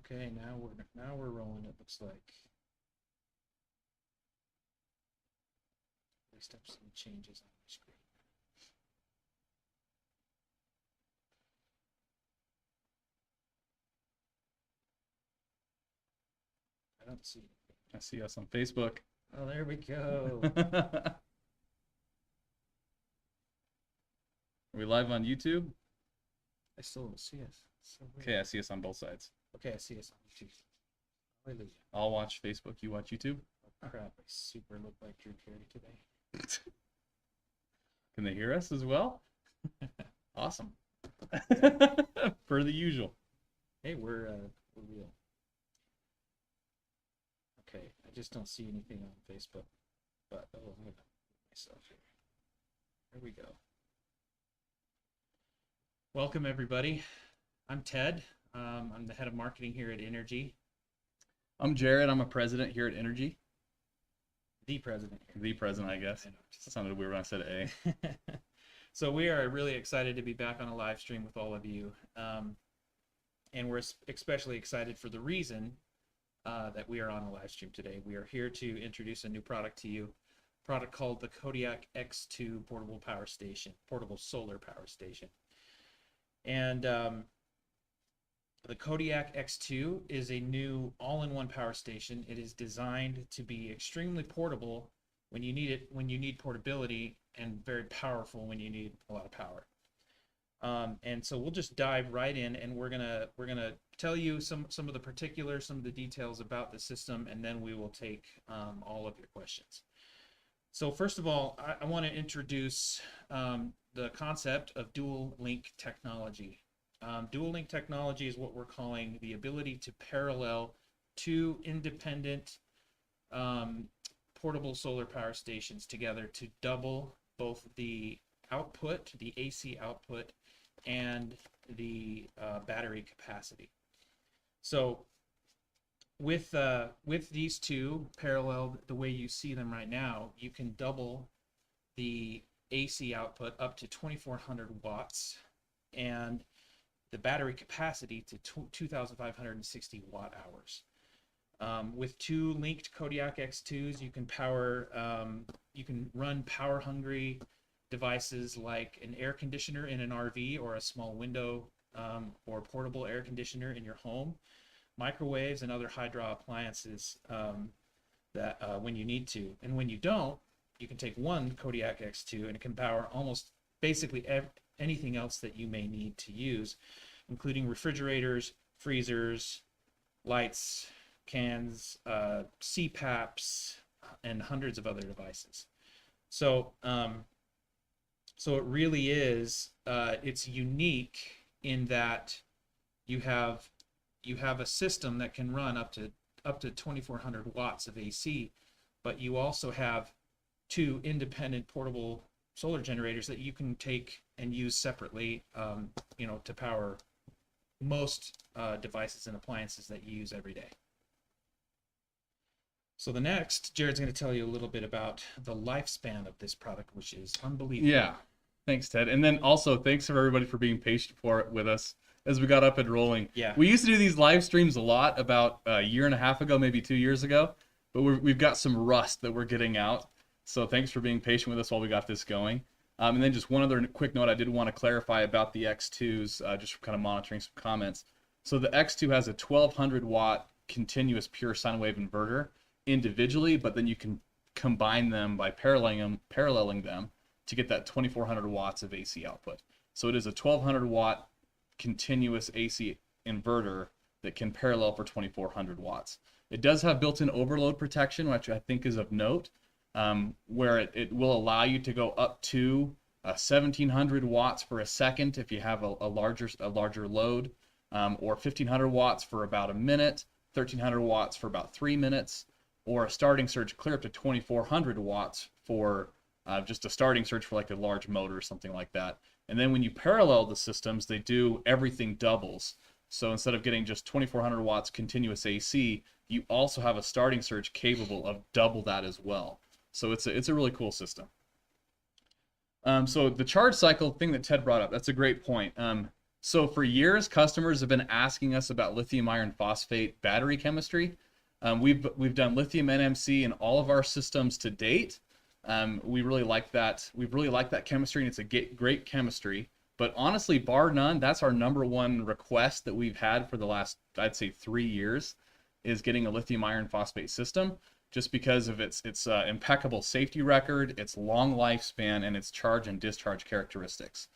Okay, now we're rolling. It looks like. At least I've seen changes on my screen. I don't see it. I see us on Facebook. Oh, there we go. Are we live on YouTube? I still don't see us. So Okay, I see us on both sides. Okay, I see us on YouTube. Hallelujah. I'll watch Facebook. You watch YouTube? Oh, crap, I super look like Drew Carey today. Can they hear us as well? Awesome. Per the usual. Hey, we're real. Okay, I just don't see anything on Facebook. But I'm gonna put myself here. There we go. Welcome everybody. I'm Ted. I'm the head of marketing here at Inergy. I'm Jared. I'm a president here at Inergy. The president. The president, I guess. I know. That sounded weird when I said A. So we are really excited to be back on a live stream with all of you. And we're especially excited for the reason that we are on a live stream today. We are here to introduce a new product to you, a product called the Kodiak X2 portable power station, portable solar power station. And the Kodiak X2 is a new all-in-one power station. It is designed to be extremely portable when you need it, when you need portability, and very powerful when you need a lot of power. And so we'll just dive right in, and we're gonna tell you some of the particulars, some of the details about the system, and then we will take all of your questions. So first of all, I want to introduce the concept of dual link technology. Dual link technology is what we're calling the ability to parallel two independent portable solar power stations together to double both the output, the AC output, and the battery capacity. So with these two paralleled the way you see them right now, you can double the AC output up to 2,400 watts and the battery capacity to 2,560 watt hours. With two linked Kodiak X2s, you can run power-hungry devices like an air conditioner in an RV or a small window or portable air conditioner in your home, microwaves and other high-draw appliances that when you need to. And when you don't, you can take one Kodiak X2 and it can power almost basically anything else that you may need to use, including refrigerators, freezers, lights, cans, CPAPs, and hundreds of other devices. So so it really is, it's unique in that you have a system that can run up to 2,400 watts of AC, but you also have two independent portable solar generators that you can take and use separately, to power most devices and appliances that you use every day. So the next, Jared's going to tell you a little bit about the lifespan of this product, which is unbelievable. Yeah. Thanks, Ted. And then also thanks for everybody for being patient with us as we got up and rolling. Yeah. We used to do these live streams a lot about a year and a half ago, maybe 2 years ago, but we've got some rust that we're getting out. So thanks for being patient with us while we got this going. And then just one other quick note I did want to clarify about the X2s, just kind of monitoring some comments. So the X2 has a 1,200 watt continuous pure sine wave inverter individually, but then you can combine them by paralleling them to get that 2,400 watts of AC output. So it is a 1,200 watt continuous AC inverter that can parallel for 2,400 watts. It does have built-in overload protection, which I think is of note, where it will allow you to go up to 1,700 watts for a second if you have a larger load, or 1,500 watts for about a minute, 1,300 watts for about 3 minutes, or a starting surge clear up to 2,400 watts for just a starting surge for like a large motor or something like that. And then when you parallel the systems, they do everything doubles. So instead of getting just 2,400 watts continuous AC, you also have a starting surge capable of double that as well. So it's a really cool system. So the charge cycle thing that Ted brought up, that's a great point. So for years, customers have been asking us about lithium iron phosphate battery chemistry. We've done lithium NMC in all of our systems to date. We really like that. We really like that chemistry, and it's a great chemistry. But honestly, bar none, that's our number one request that we've had for the last, I'd say, 3 years, is getting a lithium iron phosphate system, just because of its impeccable safety record, its long lifespan, and its charge and discharge characteristics.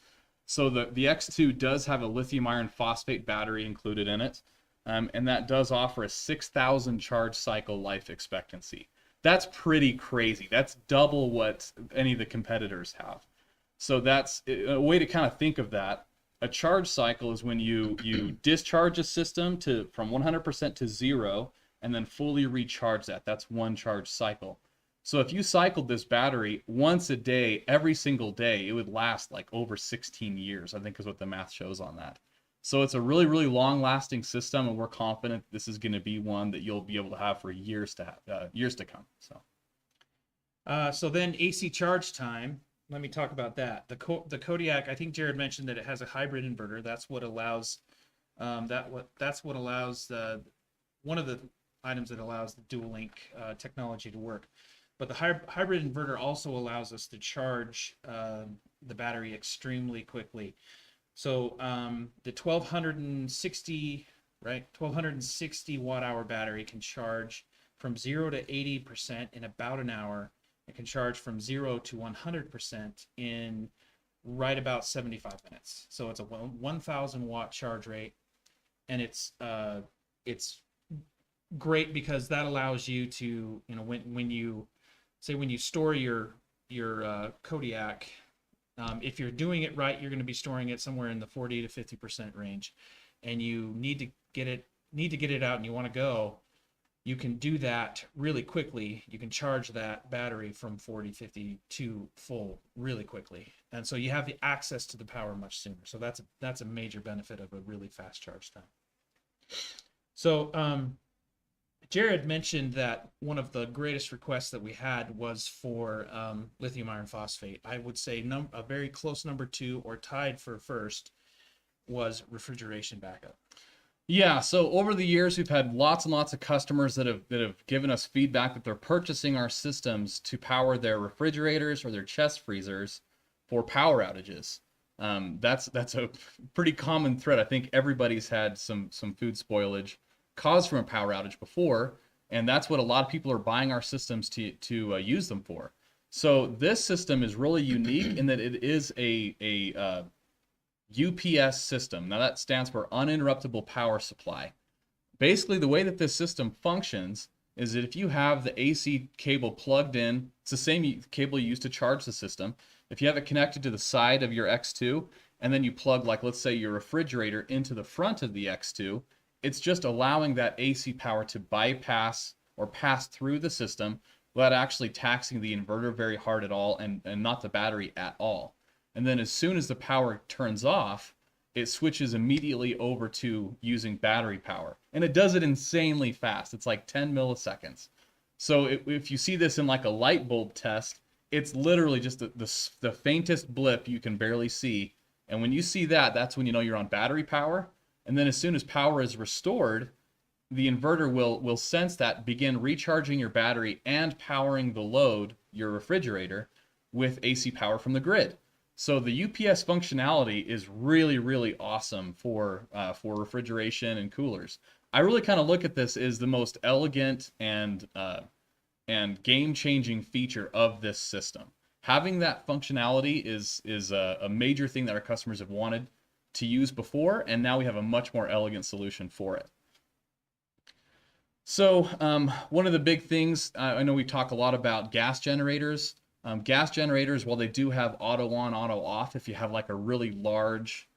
So the X2 does have a lithium iron phosphate battery included in it, and that does offer a 6,000 charge cycle life expectancy. That's pretty crazy. That's double what any of the competitors have. So that's a way to kind of think of that. A charge cycle is when you discharge a system from 100% to 0 and then fully recharge that. That's one charge cycle. So if you cycled this battery once a day, every single day, it would last like over 16 years, I think is what the math shows on that. So it's a really, really long-lasting system, and we're confident this is going to be one that you'll be able to have for years to come. So then AC charge time. Let me talk about that. The Kodiak, I think Jared mentioned that it has a hybrid inverter. That's what allows one of the items that allows the dual link technology to work. But the hybrid inverter also allows us to charge the battery extremely quickly. So the 1260 watt hour battery can charge from 0 to 80% in about an hour. It can charge from 0 to 100% in right about 75 minutes. So it's a 1,000 watt charge rate, and it's great because that allows you to, when you store your Kodiak, if you're doing it right, you're going to be storing it somewhere in the 40 to 50% range, and you need to get it out and you want to go. You can do that really quickly. You can charge that battery from 40, 50 to full really quickly. And so you have the access to the power much sooner. So that's a major benefit of a really fast charge time. So Jared mentioned that one of the greatest requests that we had was for lithium iron phosphate. I would say a very close number 2 or tied for first was refrigeration backup. Yeah, so over the years, we've had lots and lots of customers that have given us feedback that they're purchasing our systems to power their refrigerators or their chest freezers for power outages. That's a pretty common thread. I think everybody's had some food spoilage caused from a power outage before, and that's what a lot of people are buying our systems to use them for. So this system is really unique in that it is a UPS system. Now that stands for uninterruptible power supply. Basically, the way that this system functions is that if you have the AC cable plugged in, it's the same cable you use to charge the system. If you have it connected to the side of your X2, and then you plug, like, let's say your refrigerator into the front of the X2, it's just allowing that AC power to bypass or pass through the system without actually taxing the inverter very hard at all, and not the battery at all. And then as soon as the power turns off, it switches immediately over to using battery power. And it does it insanely fast. It's like 10 milliseconds. So if you see this in like a light bulb test, it's literally just the faintest blip you can barely see. And when you see that, that's when you know you're on battery power. And then as soon as power is restored, the inverter will sense that, begin recharging your battery and powering the load, your refrigerator, with AC power from the grid. So the UPS functionality is really, really awesome for refrigeration and coolers. I really kind of look at this as the most elegant and game-changing feature of this system. Having that functionality is a major thing that our customers have wanted to use before, and now we have a much more elegant solution for it. So one of the big things, I know we talk a lot about gas generators. Gas generators, while they do have auto on, auto off, if you have like a really large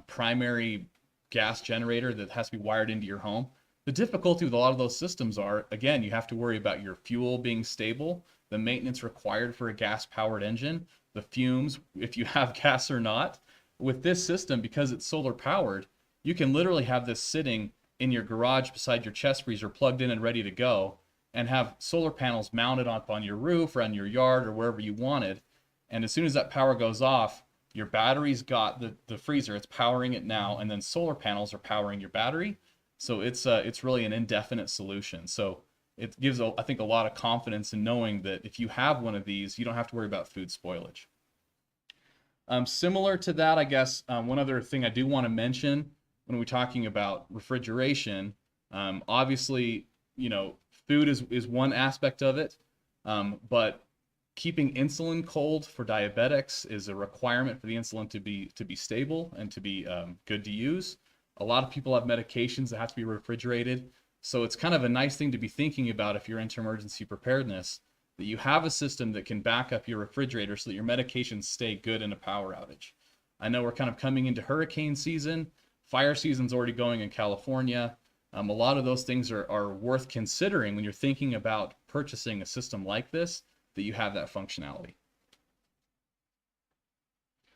primary gas generator that has to be wired into your home, the difficulty with a lot of those systems are, again, you have to worry about your fuel being stable, the maintenance required for a gas-powered engine, the fumes, if you have gas or not. With this system, because it's solar powered, you can literally have this sitting in your garage beside your chest freezer, plugged in and ready to go, and have solar panels mounted up on your roof or on your yard or wherever you wanted. And as soon as that power goes off, your battery's got the freezer, it's powering it now, and then solar panels are powering your battery. So it's really an indefinite solution. So it gives, I think, a lot of confidence in knowing that if you have one of these, you don't have to worry about food spoilage. Similar to that, I guess, one other thing I do want to mention when we're talking about refrigeration, obviously, food is one aspect of it, but keeping insulin cold for diabetics is a requirement for the insulin to be stable and to be good to use. A lot of people have medications that have to be refrigerated, so it's kind of a nice thing to be thinking about if you're into emergency preparedness, that you have a system that can back up your refrigerator so that your medications stay good in a power outage. I know we're kind of coming into hurricane season. Fire season's already going in California. A lot of those things are worth considering when you're thinking about purchasing a system like this, that you have that functionality.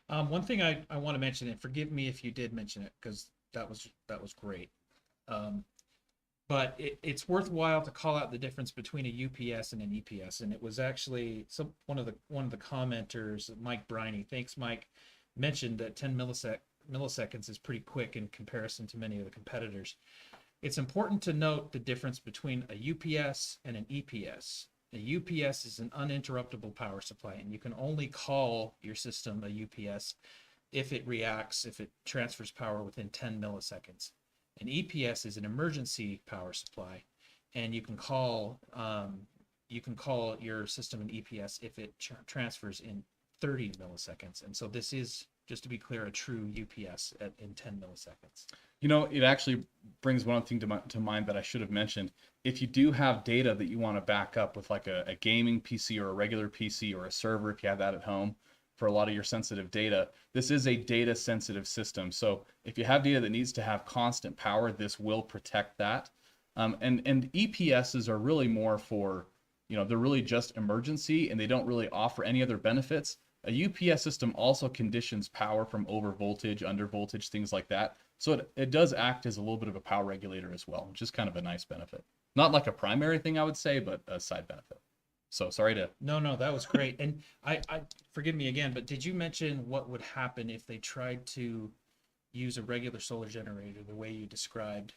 One thing I want to mention, and forgive me if you did mention it, because that was great. But it's worthwhile to call out the difference between a UPS and an EPS. And it was actually one of the commenters, Mike Briney, thanks Mike, mentioned that 10 milliseconds is pretty quick in comparison to many of the competitors. It's important to note the difference between a UPS and an EPS. A UPS is an uninterruptible power supply, and you can only call your system a UPS if it transfers power within 10 milliseconds. An EPS is an emergency power supply, and you can call your system an EPS if it transfers in 30 milliseconds. And so this is, just to be clear, a true UPS in 10 milliseconds. It actually brings one thing to mind that I should have mentioned. If you do have data that you want to back up with like a gaming PC or a regular PC or a server, if you have that at home for a lot of your sensitive data, this is a data sensitive system. So if you have data that needs to have constant power, this will protect that. And EPSs are really more for, they're really just emergency, and they don't really offer any other benefits. A UPS system also conditions power from over voltage, under voltage, things like that. So it does act as a little bit of a power regulator as well, which is kind of a nice benefit. Not like a primary thing, I would say, but a side benefit. So sorry to... No, that was great. And I forgive me again, but did you mention what would happen if they tried to use a regular solar generator the way you described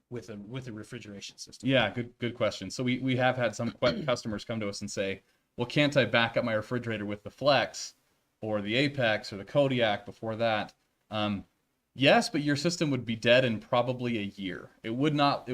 with a refrigeration system? Yeah, good question. So we have had some customers come to us and say, well, can't I back up my refrigerator with the Flex or the Apex or the Kodiak before that? Yes, but your system would be dead in probably a year. It would not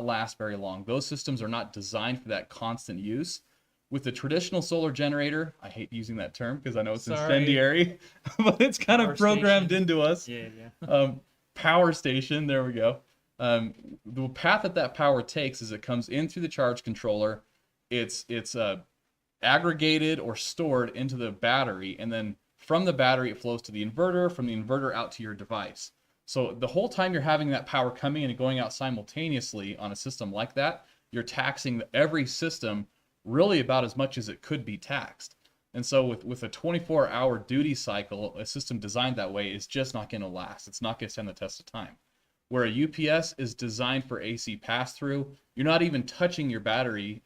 last very long. Those systems are not designed for that constant use. With the traditional solar generator, I hate using that term because I know it's incendiary, but it's kind of programmed into us. Yeah. Power station, there we go. The path that power takes is it comes in through the charge controller. It's aggregated or stored into the battery, and then from the battery it flows to the inverter, from the inverter out to your device. So the whole time you're having that power coming in and going out simultaneously on a system like that, you're taxing every system really about as much as it could be taxed. And so with a 24-hour duty cycle, a system designed that way is just not going to last. It's not going to stand the test of time. Where a UPS is designed for AC pass-through, you're not even touching your battery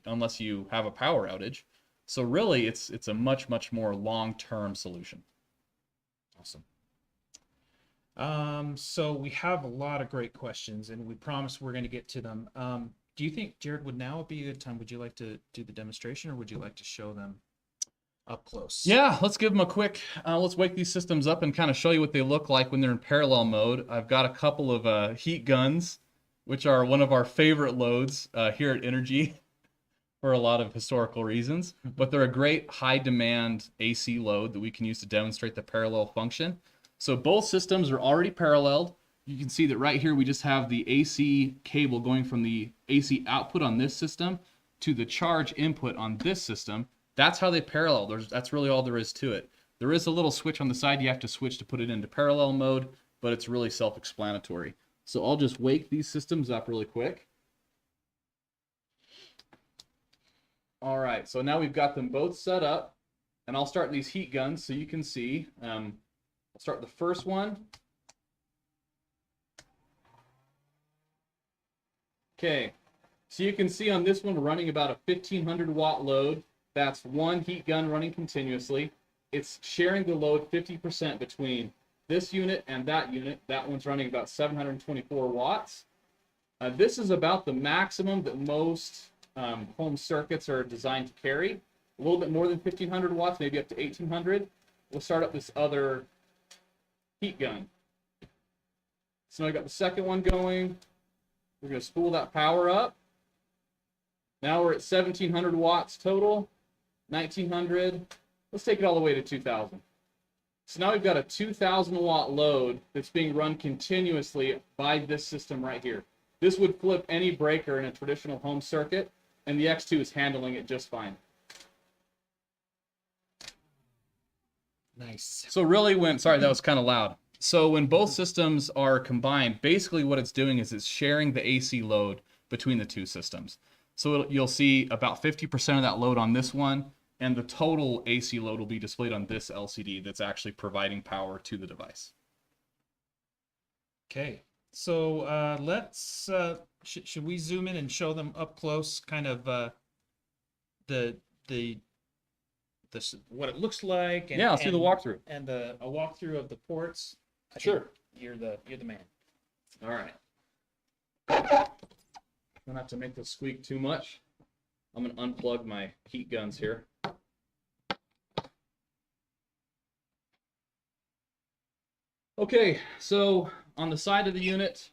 unless you have a power outage. So really, it's a much more long-term solution. Awesome. So we have a lot of great questions, and we promise we're going to get to them. Do you think, Jared, would now be a good time? Would you like to do the demonstration, or would you like to show them up close? Yeah, let's give them a quick, let's wake these systems up and kind of show you what they look like when they're in parallel mode. I've got a couple of heat guns, which are one of our favorite loads here at Inergy for a lot of historical reasons, but they're a great high demand AC load that we can use to demonstrate the parallel function. So both systems are already paralleled. You can see that right here we just have the AC cable going from the AC output on this system to the charge input on this system. That's how they parallel. That's really all there is to it. There is a little switch on the side you have to switch to put it into parallel mode, but it's really self-explanatory. So I'll just wake these systems up really quick. All right, so now we've got them both set up, and I'll start these heat guns so you can see. I'll start the first one. Okay, so you can see on this one we're running about a 1500 watt load. That's one heat gun running continuously. it's sharing the load 50% between this unit and that unit. That one's running about 724 watts. This is about the maximum that most home circuits are designed to carry. A little bit more than 1,500 watts, maybe up to 1,800. We'll start up this other heat gun. So now we got the second one going. We're going to spool that power up. Now we're at 1,700 watts total, 1,900. Let's take it all the way to 2,000. So now we've got a 2,000 watt load that's being run continuously by this system right here. This would flip any breaker in a traditional home circuit, and the X2 is handling it just fine. Nice. So really sorry, that was kind of loud. So when both systems are combined, basically what it's doing is it's sharing the AC load between the two systems. So you'll see about 50% of that load on this one, and the total AC load will be displayed on this LCD that's actually providing power to the device. Okay, so let's should we zoom in and show them up close, kind of the what it looks like? And, yeah, let's do the walkthrough. And a walkthrough of the ports. Sure. You're the man. All right. Try not to make this squeak too much. I'm going to unplug my heat guns here. Okay, so on the side of the unit,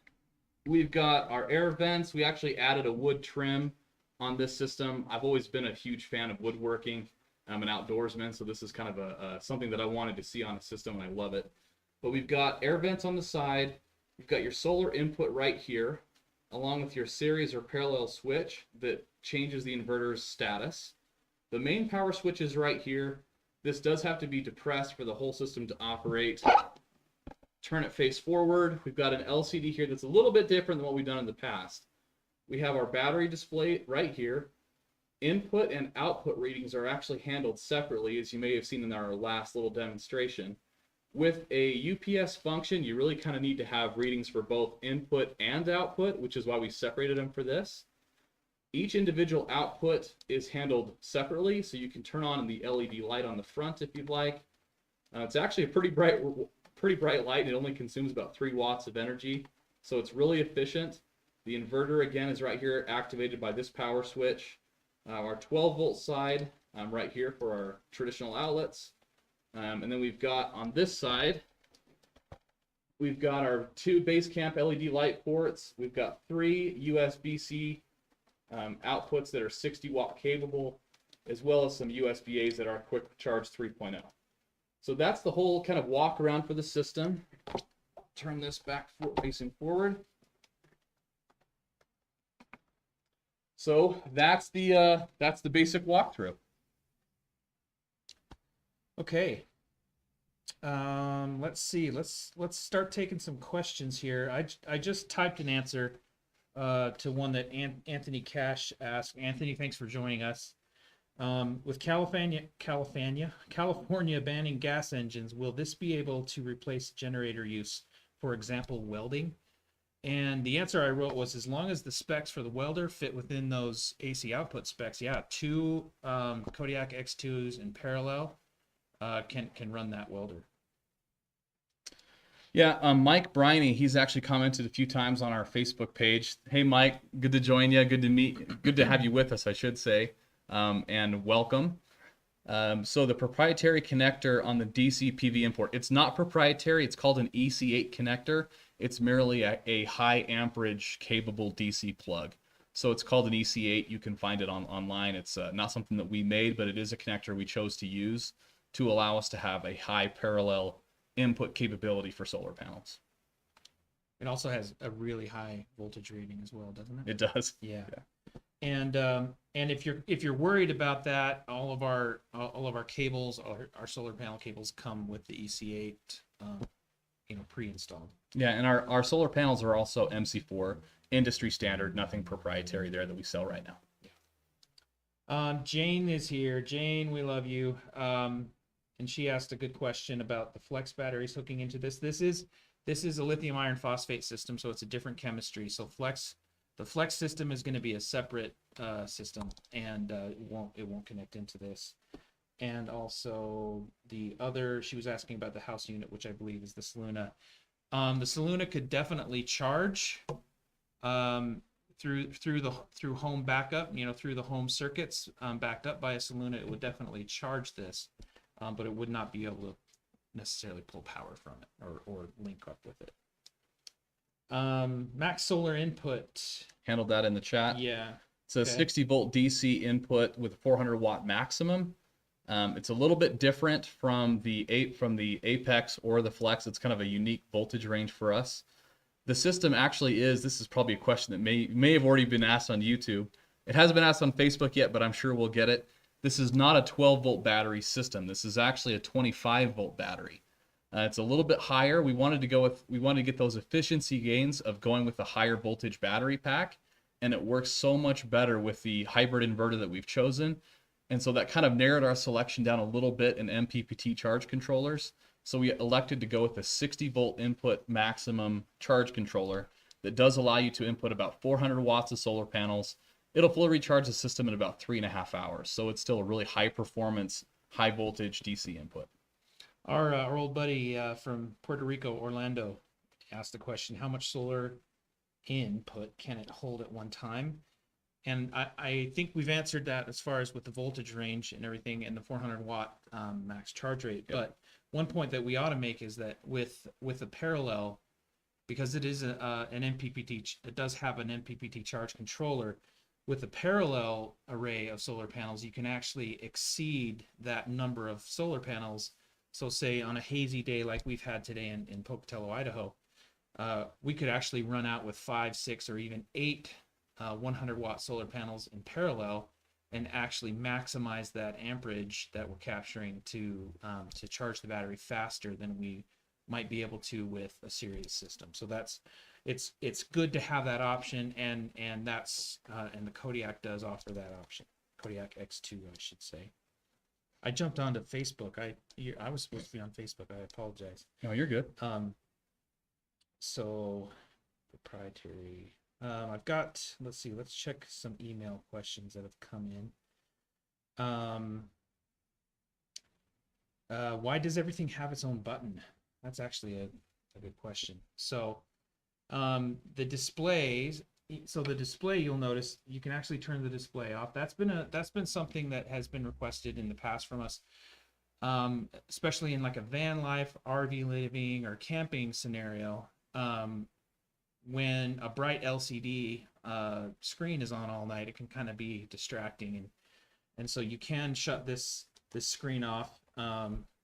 we've got our air vents. We actually added a wood trim on this system. I've always been a huge fan of woodworking. I'm an outdoorsman, so this is kind of something that I wanted to see on a system, and I love it. But we've got air vents on the side. You've got your solar input right here, along with your series or parallel switch that changes the inverter's status. The main power switch is right here. This does have to be depressed for the whole system to operate. Turn it face forward. We've got an LCD here that's a little bit different than what we've done in the past. We have our battery display right here. Input and output readings are actually handled separately, as you may have seen in our last little demonstration. With a UPS function, you really kind of need to have readings for both input and output, which is why we separated them for this. Each individual output is handled separately, so you can turn on the LED light on the front if you'd like. It's actually a pretty bright light. It only consumes about 3 watts of energy, so it's really efficient. The inverter, again, is right here, activated by this power switch. Our 12-volt side right here for our traditional outlets. And then we've got on this side, we've got our 2 base camp LED light ports. We've got 3 USB-C outputs that are 60-watt capable, as well as some USB-As that are quick charge 3.0. So that's the whole kind of walk around for the system. Turn this back facing forward. So that's the basic walkthrough. Okay. Let's see. Let's start taking some questions here. I just typed an answer to one that Anthony Cash asked. Anthony, thanks for joining us. With California banning gas engines, will this be able to replace generator use, for example, welding? And the answer I wrote was, as long as the specs for the welder fit within those AC output specs, yeah, 2 Kodiak X2s in parallel can run that welder. Yeah, Mike Briney, he's actually commented a few times on our Facebook page. Hey, Mike, good to join you. Good to have you with us, I should say, and welcome. So the proprietary connector on the DC PV import, it's not proprietary. It's called an EC8 connector. It's merely a high amperage capable DC plug. So it's called an EC8. You can find it online. It's not something that we made, but it is a connector we chose to use to allow us to have a high parallel input capability for solar panels. It also has a really high voltage rating as well, doesn't it? It does. Yeah. And if you're worried about that, all of our cables, our solar panel cables come with the EC8, pre-installed. Yeah, and our solar panels are also MC4 industry standard, nothing proprietary there that we sell right now. Yeah. Jane is here. Jane, we love you. And she asked a good question about the flex batteries hooking into this. This is a lithium iron phosphate system, so it's a different chemistry. So the flex system is going to be a separate system, and it won't connect into this. and also the other, she was asking about the house unit, which I believe is the Saluna. The Saluna could definitely charge through home backup, through the home circuits backed up by a Saluna. It would definitely charge this, but it would not be able to necessarily pull power from it or link up with it. Max solar input. Handled that in the chat. Yeah. It's a 60 volt DC input with a 400 watt maximum. It's a little bit different from the Apex or the Flex. It's kind of a unique voltage range for us. The system actually is, this is probably a question that may have already been asked on YouTube. It hasn't been asked on Facebook yet, but I'm sure we'll get it. This is not a 12 volt battery system. This is actually a 25 volt battery. It's a little bit higher. We wanted to get those efficiency gains of going with the higher voltage battery pack, and it works so much better with the hybrid inverter that we've chosen. And so that kind of narrowed our selection down a little bit in MPPT charge controllers. So we elected to go with a 60 volt input maximum charge controller that does allow you to input about 400 watts of solar panels. It'll fully recharge the system in about 3.5 hours. So it's still a really high performance, high voltage DC input. Our old buddy from Puerto Rico, Orlando, asked the question, how much solar input can it hold at one time? And I think we've answered that as far as with the voltage range and everything and the 400 watt max charge rate. Yep. But one point that we ought to make is that with a parallel, because it is an MPPT, it does have an MPPT charge controller. With a parallel array of solar panels, you can actually exceed that number of solar panels. So say on a hazy day like we've had today in Pocatello, Idaho, we could actually run out with 5, 6, or even 8 100 watt solar panels in parallel and actually maximize that amperage that we're capturing to charge the battery faster than we might be able to with a series system. So it's good to have that option, and the Kodiak does offer that option. Kodiak X2, I should say. I jumped onto Facebook. I was supposed to be on Facebook. I apologize. No, you're good. So proprietary. I've got, let's see, let's check some email questions that have come in. Why does everything have its own button? That's actually a good question. So the displays, so the display, you'll notice you can actually turn the display off. That's been something that has been requested in the past from us, especially in like a van life, RV living, or camping scenario. When a bright LCD screen is on all night, it can kind of be distracting, and so you can shut this screen off,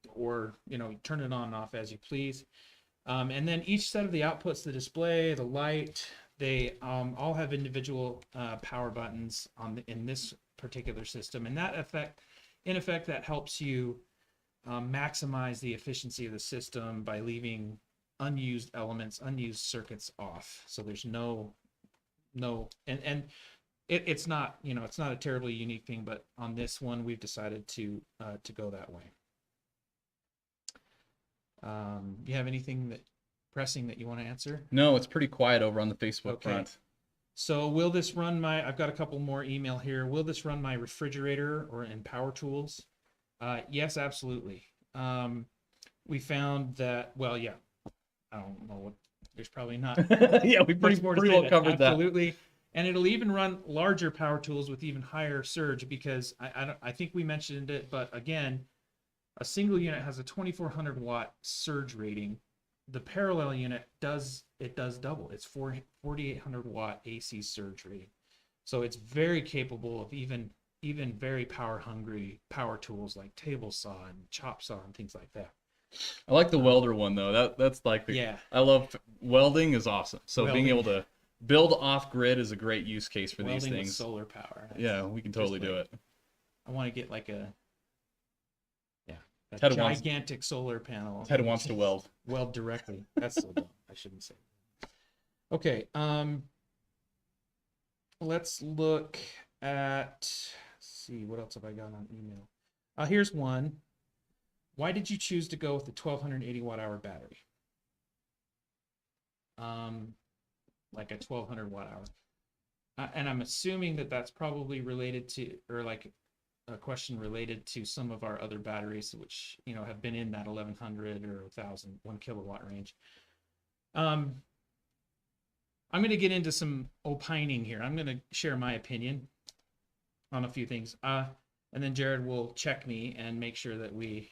or turn it on and off as you please. And then each set of the outputs, the display, the light, they all have individual power buttons in this particular system, and in effect that helps you maximize the efficiency of the system by leaving unused elements, unused circuits off. So there's no and it's not it's not a terribly unique thing, but on this one we've decided to go that way. You have anything pressing that you want to answer? No, it's pretty quiet over on the Facebook front. So will this run I've got a couple more email here. Will this run my refrigerator or in power tools? Yes, absolutely. We found that, well, yeah, I don't know what, there's probably not. Yeah, we pretty well covered that. Absolutely. And it'll even run larger power tools with even higher surge, because I think we mentioned it, but again, a single unit has a 2400 watt surge rating. The parallel unit does double. It's 4800 watt AC surge rating. So it's very capable of even very power hungry power tools like table saw and chop saw and things like that. I like the welder one though. That's like I love welding is awesome. So being able to build off grid is a great use case for these things. With solar power. Yeah, we can totally do it. I want to get like a gigantic solar panel. Ted wants to weld. Weld directly. That's so dumb. I shouldn't say. Okay. Let's look at. Let's see, what else have I got on email? Here's one. Why did you choose to go with the 1280 watt hour battery? Like a 1200 watt hour. And I'm assuming that that's probably related to, or like a question related to some of our other batteries, which, you know, have been in that 1100 or 1000, 1 kilowatt range. I'm going to get into some opining here. I'm going to share my opinion on a few things. And then Jared will check me and make sure that we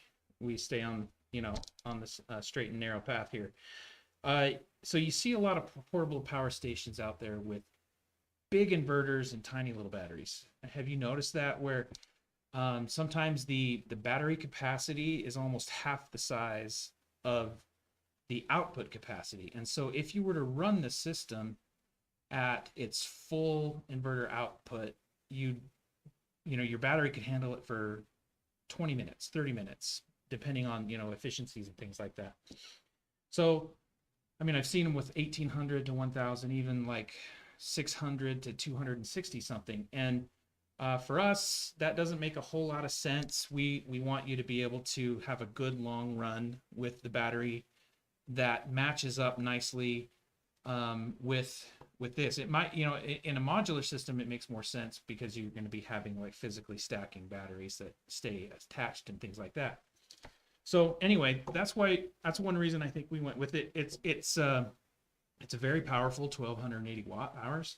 stay on, you know, on this straight and narrow path here. So you see a lot of portable power stations out there with big inverters and tiny little batteries. Have you noticed that, where sometimes the battery capacity is almost half the size of the output capacity? And so if you were to run the system at its full inverter output, you know, your battery could handle it for 20 minutes, 30 minutes, depending on, you know, efficiencies and things like that. So, I mean, I've seen them with 1800 to 1000, even like 600 to 260 something. And for us, that doesn't make a whole lot of sense. We want you to be able to have a good long run with the battery that matches up nicely with this. It might, you know, in a modular system, it makes more sense because you're going to be having like physically stacking batteries that stay attached and things like that. So anyway, that's one reason I think we went with it. It's a very powerful 1280 watt hours.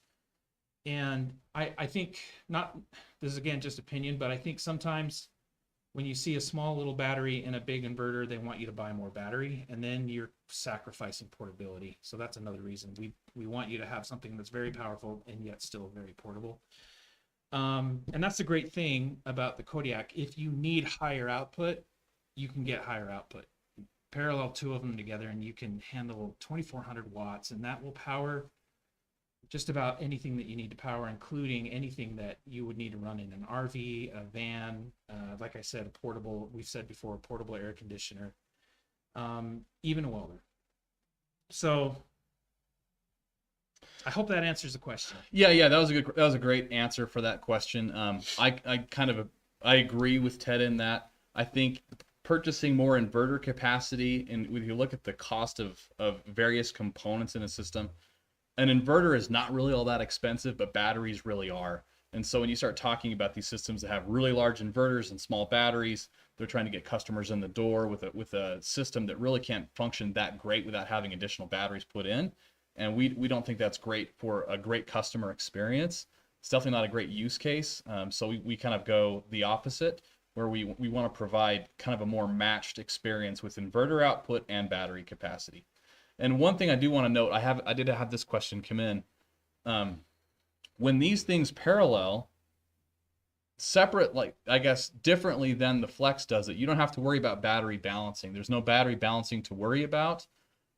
And I think, not, this is again just opinion, but I think sometimes when you see a small little battery in a big inverter, they want you to buy more battery, and then you're sacrificing portability. So that's another reason we want you to have something that's very powerful and yet still very portable. And that's the great thing about the Kodiak. If you need higher output, you can get higher output. Parallel two of them together and you can handle 2400 watts, and that will power just about anything that you need to power, including anything that you would need to run in an RV, a van, like I said, a portable, we've said before, a portable air conditioner, even a welder. So I hope that answers the question. Yeah, that was a great answer for that question. I agree with Ted in that. I think purchasing more inverter capacity, and when you look at the cost of various components in a system, an inverter is not really all that expensive, but batteries really are. And so when you start talking about these systems that have really large inverters and small batteries, they're trying to get customers in the door with a system that really can't function that great without having additional batteries put in. And we don't think that's great for a great customer experience. It's definitely not a great use case. So we kind of go the opposite, where we want to provide kind of a more matched experience with inverter output and battery capacity. And one thing I do want to note, I did have this question come in. When these things parallel, separate, like I guess differently than the Flex does it, you don't have to worry about battery balancing. There's no battery balancing to worry about.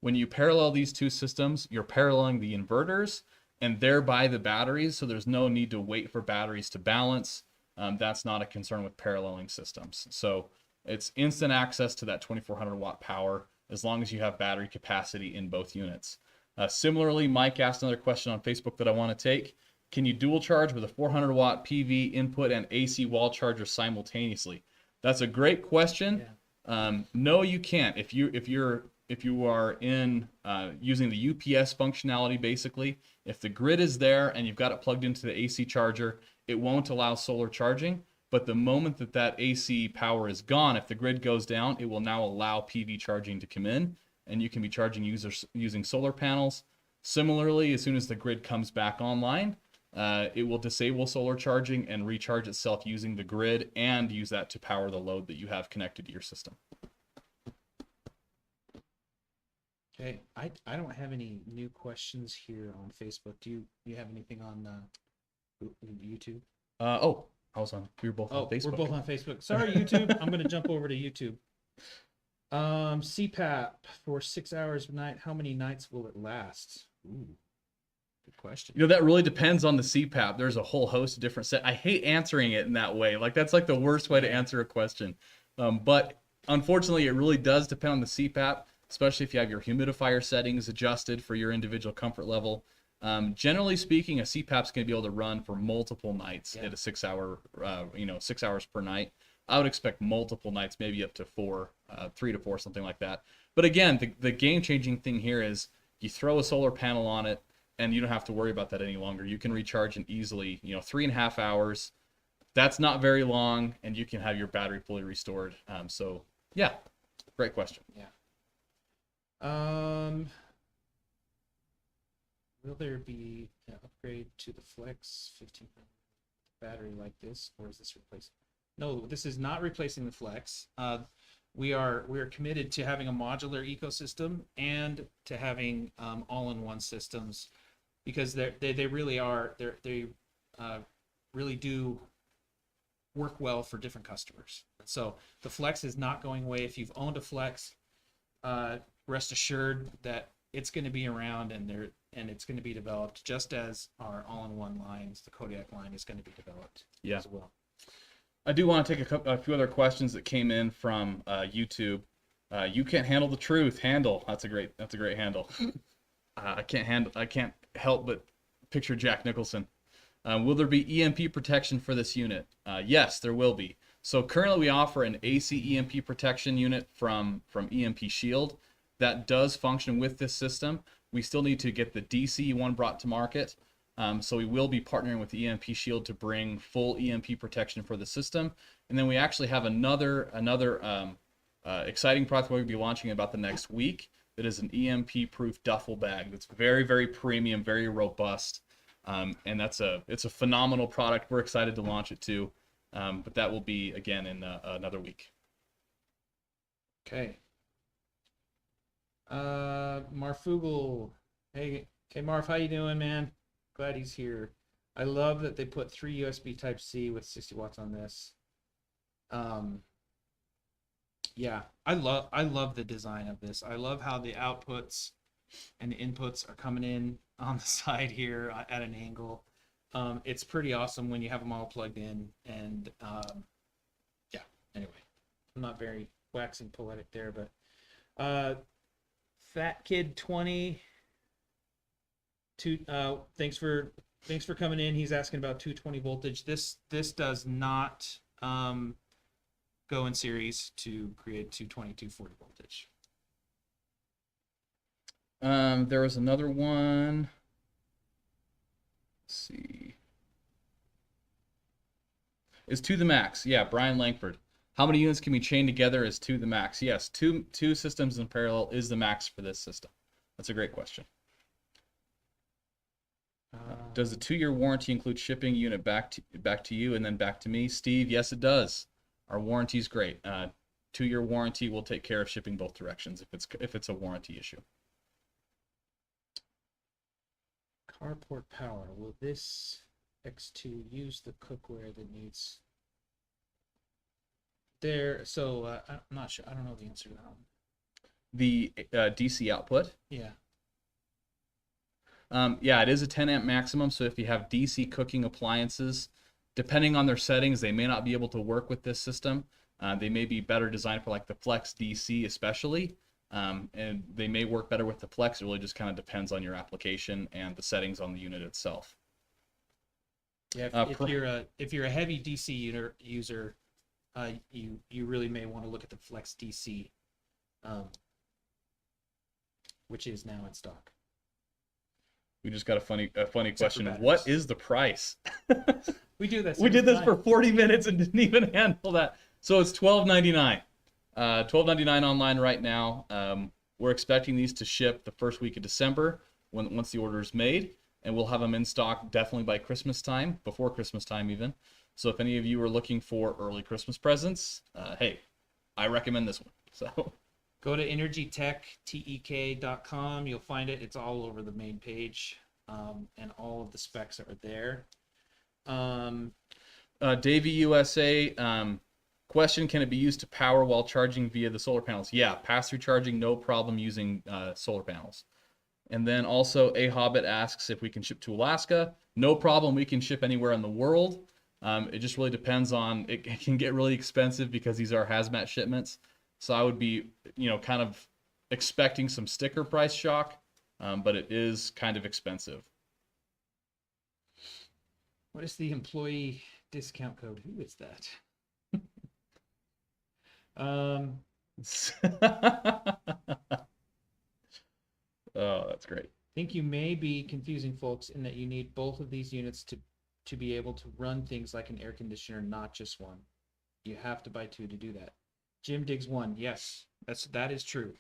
When you parallel these two systems, you're paralleling the inverters and thereby the batteries, so there's no need to wait for batteries to balance. That's not a concern with paralleling systems. So it's instant access to that 2400 watt power as long as you have battery capacity in both units. Similarly, Mike asked another question on Facebook that I want to take. Can you dual charge with a 400 watt PV input and AC wall charger simultaneously? That's a great question. Yeah. No, you can't. If you are in using the UPS functionality, basically, if the grid is there and you've got it plugged into the AC charger, it won't allow solar charging. But the moment that AC power is gone, if the grid goes down, it will now allow PV charging to come in, and you can be charging users using solar panels. Similarly, as soon as the grid comes back online, it will disable solar charging and recharge itself using the grid and use that to power the load that you have connected to your system. Okay, I don't have any new questions here on Facebook. Do you have anything on YouTube? We were both on Facebook. We're both on Facebook. Sorry, YouTube. I'm going to jump over to YouTube. CPAP for 6 hours a night. How many nights will it last? Ooh, good question. You know, that really depends on the CPAP. There's a whole host of different I hate answering it in that way. Like, that's like the worst way to answer a question. But unfortunately, it really does depend on the CPAP, especially if you have your humidifier settings adjusted for your individual comfort level. Generally speaking, a CPAP is going to be able to run for multiple nights at a 6 hour, 6 hours per night. I would expect multiple nights, maybe up to 3 to 4, something like that. But again, the game-changing thing here is you throw a solar panel on it, and you don't have to worry about that any longer. You can recharge in easily, 3.5 hours. that's not very long, and you can have your battery fully restored. So yeah, great question. Yeah. Will there be an upgrade to the Flex 15 battery like this, or is this replacing? No, this is not replacing the Flex. We are committed to having a modular ecosystem and to having all-in-one systems, because they really are they really do work well for different customers. So the Flex is not going away. If you've owned a Flex, rest assured that it's going to be around, and it's going to be developed just as our all-in-one lines, the Kodiak line, is going to be developed as well. I do want to take a few other questions that came in from YouTube. You can't handle the truth. Handle. That's a great handle. I can't help but picture Jack Nicholson. Will there be EMP protection for this unit? Yes, there will be. So currently we offer an AC EMP protection unit from EMP Shield that does function with this system. We still need to get the DC one brought to market. So we will be partnering with EMP Shield to bring full EMP protection for the system. And then we actually have another exciting product we'll be launching about the next week. That is an EMP-proof duffel bag that's very, very premium, very robust. And it's a phenomenal product. We're excited to launch it too. But that will be, again, in another week. Okay. Marfugal. Hey, Marv, how you doing, man? Glad he's here. I love that they put 3 USB Type-C with 60 watts on this. Yeah, I love the design of this. I love how the outputs and the inputs are coming in on the side here at an angle. It's pretty awesome when you have them all plugged in. And yeah, anyway, I'm not very waxing poetic there, but Fat Kid 20. Thanks for coming in. He's asking about 220 voltage. This does not go in series to create 220, 240 voltage. There was another one. Let's see. Is 2 the max? Yeah, Brian Langford. How many units can be chained together as 2 the max? Yes, two systems in parallel is the max for this system. That's a great question. Does the 2-year warranty include shipping unit back to you and then back to me? Steve, yes, it does. Our warranty is great. 2-year warranty will take care of shipping both directions if it's a warranty issue. Carport power. Will this X2 use the cookware that needs there? So I'm not sure. I don't know the answer to that one. The DC output. Yeah. Yeah, it is a 10 amp maximum. So if you have DC cooking appliances, depending on their settings, they may not be able to work with this system. They may be better designed for like the Flex DC especially. And they may work better with the Flex. It really just kind of depends on your application and the settings on the unit itself. Yeah, if you're a heavy DC user, you really may want to look at the Flex DC, which is now in stock. We just got a funny question. What is the price? We do this. We did this for 40 minutes and didn't even handle that. So it's $12.99. $12.99 online right now. We're expecting these to ship the first week of December once the order is made, and we'll have them in stock definitely by Christmas time, before Christmas time even. So if any of you are looking for early Christmas presents, hey, I recommend this one. So go to energytek.com. You'll find it. It's all over the main page, and all of the specs are there. Davey USA. Question, can it be used to power while charging via the solar panels? Yeah, pass-through charging, no problem using solar panels. And then also A Hobbit asks if we can ship to Alaska. No problem, we can ship anywhere in the world. It just really depends on, it can get really expensive because these are hazmat shipments. So I would be, kind of expecting some sticker price shock, but it is kind of expensive. What is the employee discount code? Who is that? Oh, that's great. I think you may be confusing folks in that you need both of these units to to be able to run things like an air conditioner, not just one. You have to buy 2 to do that. Jim digs 1. Yes, that is true.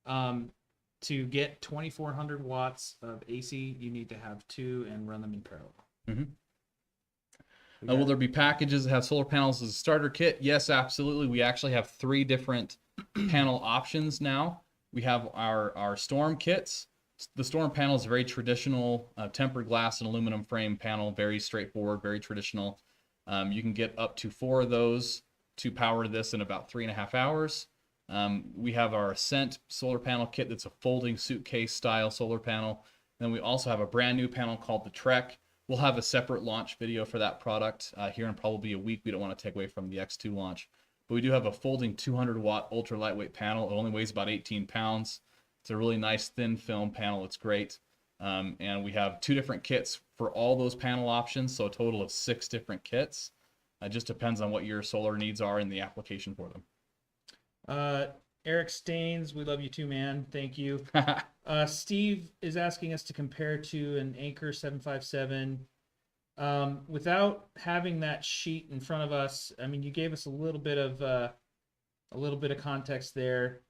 To get 2400 watts of AC, you need to have 2 and run them in parallel. Mm-hmm. Will there be packages that have solar panels as a starter kit? Yes, absolutely. We actually have 3 different panel options now. We have our storm kits. The storm panel is a very traditional tempered glass and aluminum frame panel, very straightforward, very traditional. You can get up to 4 of those to power this in about 3.5 hours. We have our Ascent solar panel kit that's a folding suitcase style solar panel. Then we also have a brand new panel called the Trek. We'll have a separate launch video for that product here in probably a week. We don't want to take away from the X2 launch. But we do have a folding 200 watt ultra lightweight panel. It only weighs about 18 pounds. It's a really nice thin film panel. It's great. And we have 2 different kits for all those panel options. So a total of 6 different kits. It just depends on what your solar needs are in the application for them. Eric Staines, we love you too, man. Thank you. Steve is asking us to compare to an Anchor 757. Without having that sheet in front of us, I mean, you gave us a little bit of context there.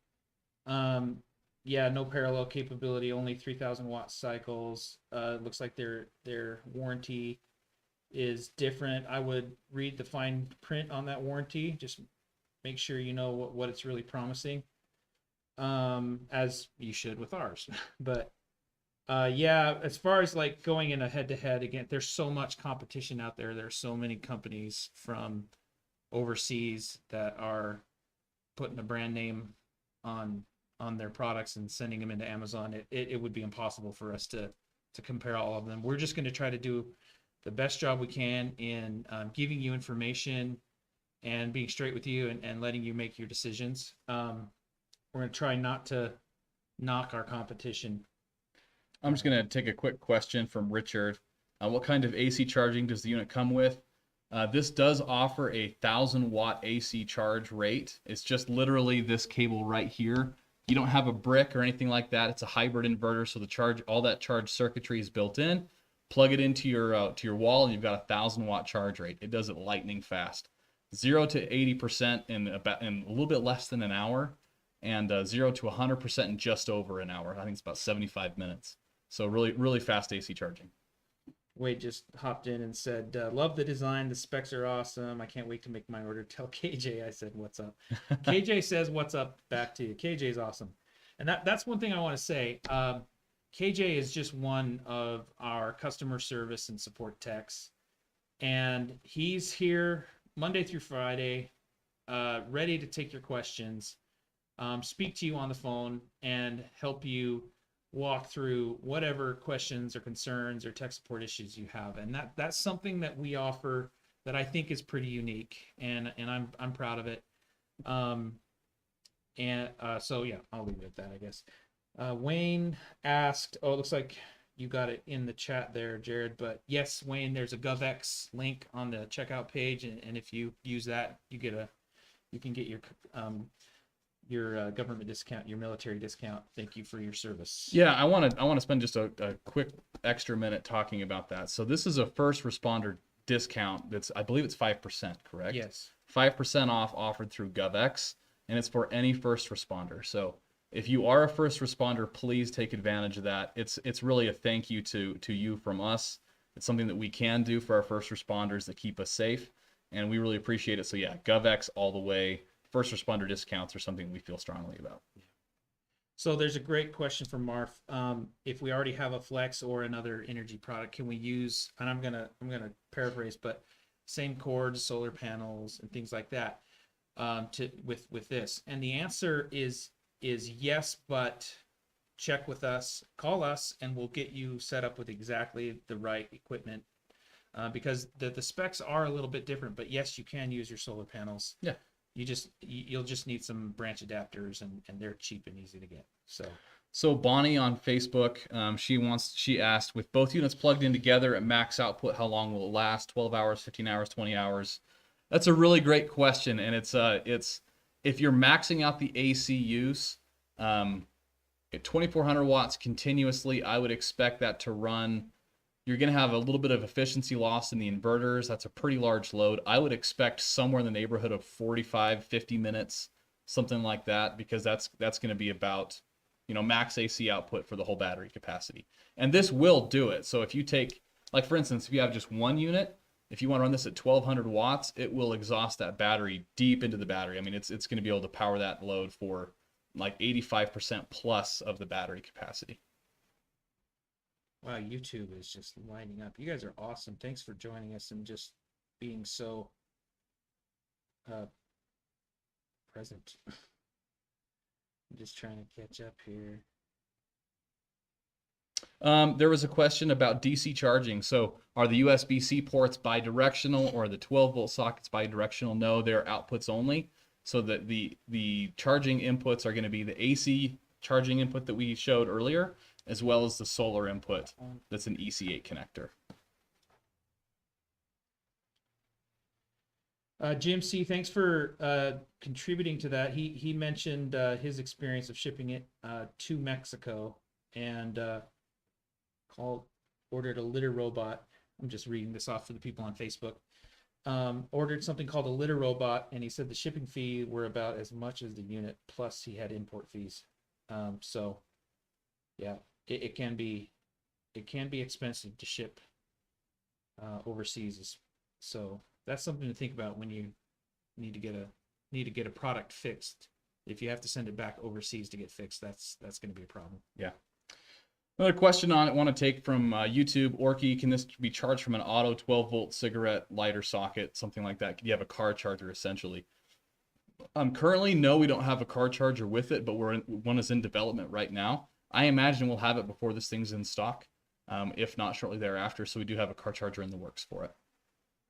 Yeah, no parallel capability, only 3,000 watt cycles. Looks like their warranty is different. I would read the fine print on that warranty. Just make sure you know what it's really promising, as you should with ours. But yeah, as far as like going in a head-to-head, again, there's so much competition out there. There's so many companies from overseas that are putting a brand name on their products and sending them into Amazon. It would be impossible for us to compare all of them. We're just going to try to do the best job we can in giving you information and being straight with you and letting you make your decisions. We're going to try not to knock our competition. I'm just going to take a quick question from Richard. What kind of AC charging does the unit come with? This does offer a 1,000 watt AC charge rate. It's just literally this cable right here. You don't have a brick or anything like that. It's a hybrid inverter, so all that charge circuitry is built in. Plug it into your wall, and you've got a 1,000 watt charge rate. It does it lightning fast. 0 to 80% in a little bit less than an hour, and 0 to 100% in just over an hour. I think it's about 75 minutes. So really, really fast AC charging. Wade just hopped in and said, love the design. The specs are awesome. I can't wait to make my order. Tell KJ I said, what's up? KJ says, what's up back to you. KJ's awesome. And that's one thing I want to say. KJ is just one of our customer service and support techs. And he's here Monday through Friday, ready to take your questions, speak to you on the phone, and help you walk through whatever questions or concerns or tech support issues you have. And that's something that we offer that I think is pretty unique, and I'm proud of it. So yeah, I'll leave it at that, I guess. Wayne asked, it looks like you got it in the chat there, Jared, but yes, Wayne, there's a GovX link on the checkout page, and if you use that, you can get your government discount, your military discount. Thank you for your service. Yeah, I want to spend just a quick extra minute talking about that. So this is a first responder discount I believe it's 5%, correct? Yes. 5% off offered through GovX, and it's for any first responder. So if you are a first responder, please take advantage of that. It's really a thank you to you from us. It's something that we can do for our first responders that keep us safe, and we really appreciate it. So yeah, GovX all the way. First responder discounts are something we feel strongly about. So there's a great question from Marth. If we already have a Flex or another Inergy product, can we use, and I'm gonna paraphrase, but same cords, solar panels, and things like that with this? And the answer is yes, but check with us, call us, and we'll get you set up with exactly the right equipment. Because the specs are a little bit different, but yes, you can use your solar panels. Yeah. You'll just need some branch adapters, and they're cheap and easy to get. So Bonnie on Facebook, she asked, with both units plugged in together at max output, how long will it last? 12 hours, 15 hours, 20 hours? That's a really great question, and it's if you're maxing out the AC use at 2,400 watts continuously, I would expect that to run You're going to have a little bit of efficiency loss in the inverters. That's a pretty large load. I would expect somewhere in the neighborhood of 45, 50 minutes, something like that, because that's going to be about, max AC output for the whole battery capacity. And this will do it. So if you take, like for instance, if you have just one unit, if you want to run this at 1200 watts, it will exhaust that battery deep into the battery. I mean, it's going to be able to power that load for like 85% plus of the battery capacity. Wow, YouTube is just lining up. You guys are awesome. Thanks for joining us and just being so present. I'm just trying to catch up here. There was a question about DC charging. So are the USB-C ports bidirectional or the 12-volt sockets bidirectional? No, they're outputs only. So that the charging inputs are going to be the AC charging input that we showed earlier, as well as the solar input that's an EC8 connector. Jim C, thanks for contributing to that. He mentioned his experience of shipping it to Mexico and ordered a litter robot. I'm just reading this off for the people on Facebook. Ordered something called a litter robot, and he said the shipping fee were about as much as the unit, plus he had import fees. So yeah, it can be expensive to ship overseas. So that's something to think about when you need to get a product fixed. If you have to send it back overseas to get fixed, that's going to be a problem. Yeah. Another question on it, want to take from YouTube. Orky, can this be charged from an auto 12-volt cigarette lighter socket, something like that? Could you have a car charger essentially? Currently, no, we don't have a car charger with it, but one is in development right now. I imagine we'll have it before this thing's in stock, if not shortly thereafter. So we do have a car charger in the works for it.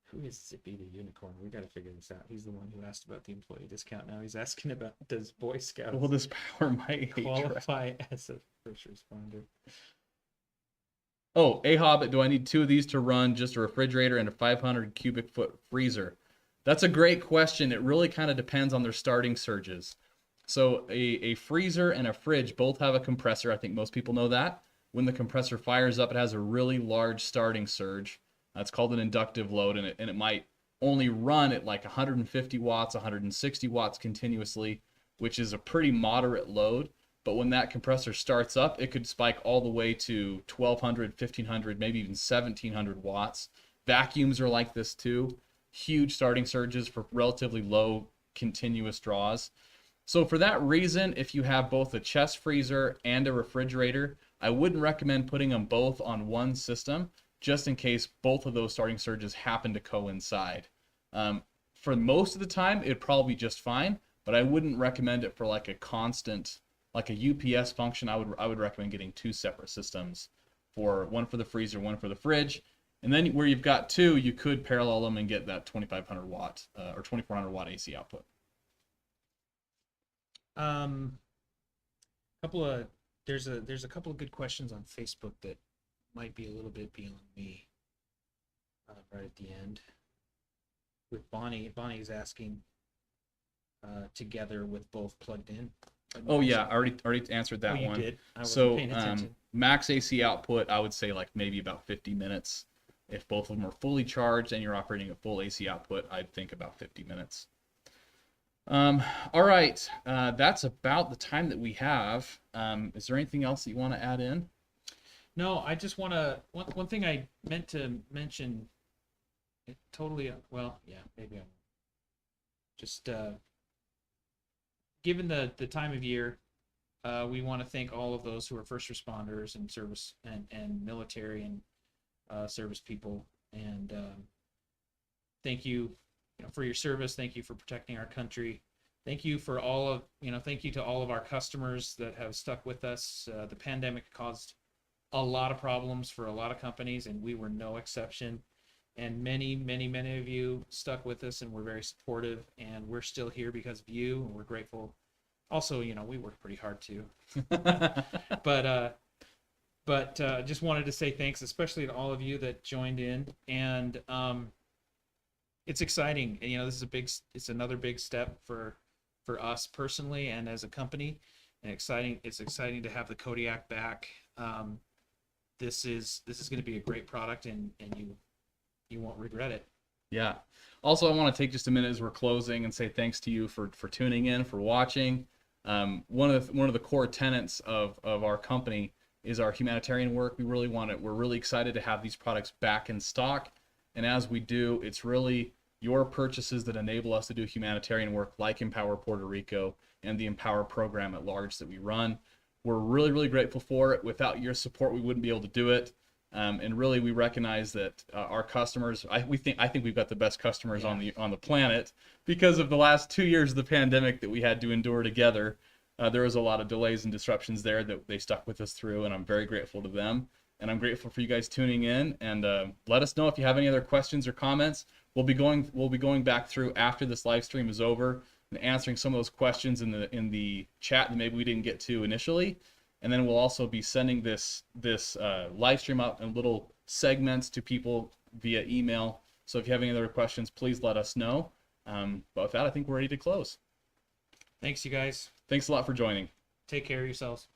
Who is Zippy the Unicorn? We got to figure this out. He's the one who asked about the employee discount. Now he's asking about, does Boy Scouts Will this power my qualify as a first responder? Oh, a Hobbit, do I need 2 of these to run just a refrigerator and a 500 cubic foot freezer? That's a great question. It really kind of depends on their starting surges. So a freezer and a fridge both have a compressor. I think most people know that. When the compressor fires up, it has a really large starting surge. That's called an inductive load, and it might only run at like 150 watts, 160 watts continuously, which is a pretty moderate load. But when that compressor starts up, it could spike all the way to 1200, 1500, maybe even 1700 watts. Vacuums are like this too. Huge starting surges for relatively low continuous draws. So for that reason, if you have both a chest freezer and a refrigerator, I wouldn't recommend putting them both on one system, just in case both of those starting surges happen to coincide. For most of the time, it'd probably be just fine, but I wouldn't recommend it for like a constant, like a UPS function. I would recommend getting 2 separate systems, for one for the freezer, one for the fridge. And then where you've got 2, you could parallel them and get that 2500 watt or 2400 watt AC output. There's a couple of good questions on Facebook that might be a little bit beyond me. Right at the end, with Bonnie's asking together with both plugged in. Oh yeah, I already answered that you one. Did. I wasn't So paying attention. max AC output, I would say like maybe about 50 minutes. If both of them are fully charged and you're operating at full AC output, I'd think about 50 minutes. All right, that's about the time that we have. Is there anything else that you want to add in? No, I just want to, one thing I meant to mention, it totally, well, yeah, maybe I won't. Just, given the time of year, we want to thank all of those who are first responders and service and military and service people. And thank you, for your service. Thank you for protecting our country. Thank you for all of, thank you to all of our customers that have stuck with us. The pandemic caused a lot of problems for a lot of companies, and we were no exception. And many, many, many of you stuck with us and were very supportive, and we're still here because of you, and we're grateful. Also, we work pretty hard too. But just wanted to say thanks, especially to all of you that joined in. And it's exciting. This is it's another big step for us personally and as a company. And it's exciting to have the Kodiak back. this is going to be a great product, and you won't regret it. Yeah. Also, I want to take just a minute as we're closing and say thanks to you for tuning in, for watching. One of the core tenets of our company is our humanitarian work. We're really excited to have these products back in stock. And as we do, it's really your purchases that enable us to do humanitarian work like Empower Puerto Rico and the Empower program at large that we run. We're really, really grateful for it. Without your support, we wouldn't be able to do it. And really, we recognize that our customers, I think we've got the best customers on the planet because of the last 2 years of the pandemic that we had to endure together. There was a lot of delays and disruptions there that they stuck with us through, and I'm very grateful to them. And I'm grateful for you guys tuning in. And let us know if you have any other questions or comments. We'll be going back through after this live stream is over and answering some of those questions in the chat that maybe we didn't get to initially. And then we'll also be sending this live stream out in little segments to people via email. So if you have any other questions, please let us know. But with that, I think we're ready to close. Thanks, you guys. Thanks a lot for joining. Take care of yourselves.